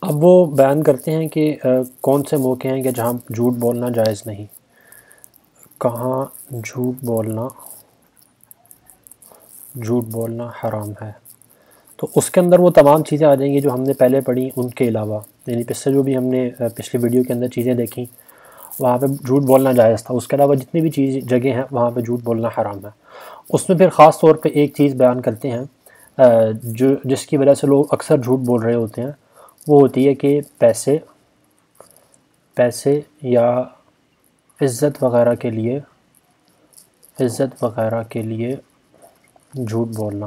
اب وہ بیان کرتے ہیں کہ کون سے موقع ہیں کہ جہاں جھوٹ بولنا جائز نہیں، کہاں جھوٹ بولنا حرام ہے۔ تو اس کے اندر وہ تمام چیزیں آ جائیں گی جو ہم نے پہلے پڑھی ان کے علاوہ، یعنی پس سے جو بھی ہم نے پچھلی ویڈیو کے اندر چیزیں دیکھیں وہاں پہ جھوٹ بولنا جائز تھا، اس کے علاوہ جتنی بھی جگہ ہیں وہاں پہ جھوٹ بولنا حرام ہے۔ اس میں پھر خاص طور پہ ایک چیز بیان کرتے ہیں جس کی وجہ سے لوگ اکثر جھوٹ بول رہے ہوتے ہیں، وہ ہوتی ہے کہ پیسے یا عزت وغیرہ کے لیے جھوٹ بولنا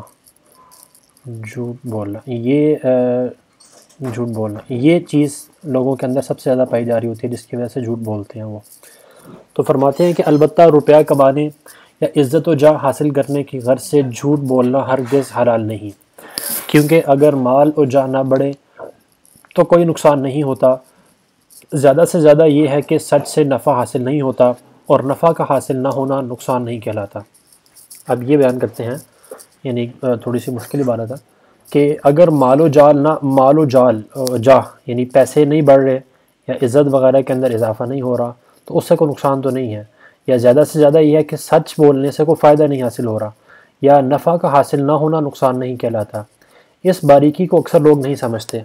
یہ چیز لوگوں کے اندر سب سے زیادہ پائی جا رہی ہوتی ہے، جس کی وجہ سے جھوٹ بولتے ہیں وہ۔ تو فرماتے ہیں کہ البتہ روپیہ کمانے یا عزت و جاہ حاصل کرنے کی غرض سے جھوٹ بولنا ہرگز حلال نہیں، کیونکہ اگر مال و جاہ نہ بڑھے تو کوئی نقصان نہیں ہوتا، زیادہ سے زیادہ یہ ہے کہ سچ سے نفع حاصل نہیں ہوتا، اور نفع کا حاصل نہ ہونا نقصان نہیں کہلاتا۔ اب یہ بیان کرتے ہیں، یعنی تھوڑی سی مشکل عبارت ہے کہ اگر مال و جاہ یعنی پیسے نہیں بڑھ رہے یا عزت وغیرہ کے اندر اضافہ نہیں ہو رہا تو اس سے کوئی نقصان تو نہیں ہے، یا زیادہ سے زیادہ یہ ہے کہ سچ بولنے سے کوئی فائدہ نہیں حاصل ہو رہا، یا نفع کا حاصل نہ ہونا نقصان نہیں کہلاتا۔ اس باریکی کو اکثر لوگ نہیں سمجھتے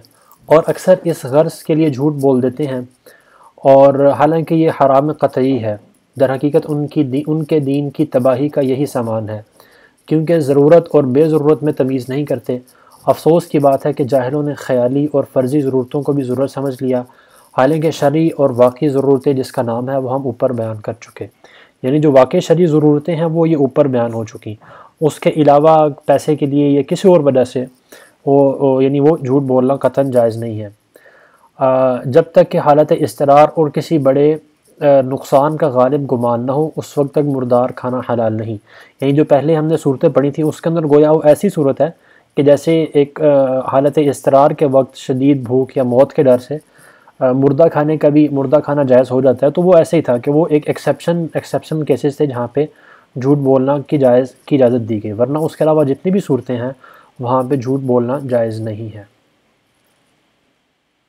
اور اکثر اس غرض کے لیے جھوٹ بول دیتے ہیں، اور حالانکہ یہ حرام قطعی ہے، در حقیقت ان کے دین کی تباہی کا یہی سامان ہے، کیونکہ ضرورت اور بے ضرورت میں تمیز نہیں کرتے۔ افسوس کی بات ہے کہ جاہلوں نے خیالی اور فرضی ضرورتوں کو بھی ضرورت سمجھ لیا، حالانکہ شرعی اور واقعی ضرورتیں جس کا نام ہے وہ ہم اوپر بیان کر چکے، یعنی جو واقعی شرعی ضرورتیں ہیں وہ یہ اوپر بیان ہو چکی، اس کے علاوہ پیسے کے لیے یا کسی اور وجہ سے یعنی وہ جھوٹ بولنا قطعاً جائز نہیں ہے۔ جب تک کہ حالت اضطرار اور کسی بڑے نقصان کا غالب گمان نہ ہو اس وقت تک مردار کھانا حلال نہیں، یعنی جو پہلے ہم نے صورتیں پڑھی تھیں اس کے اندر گویا وہ ایسی صورت ہے کہ جیسے ایک حالت اضطرار کے وقت شدید بھوک یا موت کے ڈر سے مردہ کھانا جائز ہو جاتا ہے، تو وہ ایسے ہی تھا کہ وہ ایک ایکسیپشن کیسز تھے جہاں پہ جھوٹ بولنا کی اجازت دی گئی، ورنہ اس کے علاوہ جتنی بھی صورتیں ہیں وہاں پہ جھوٹ بولنا جائز نہیں ہے۔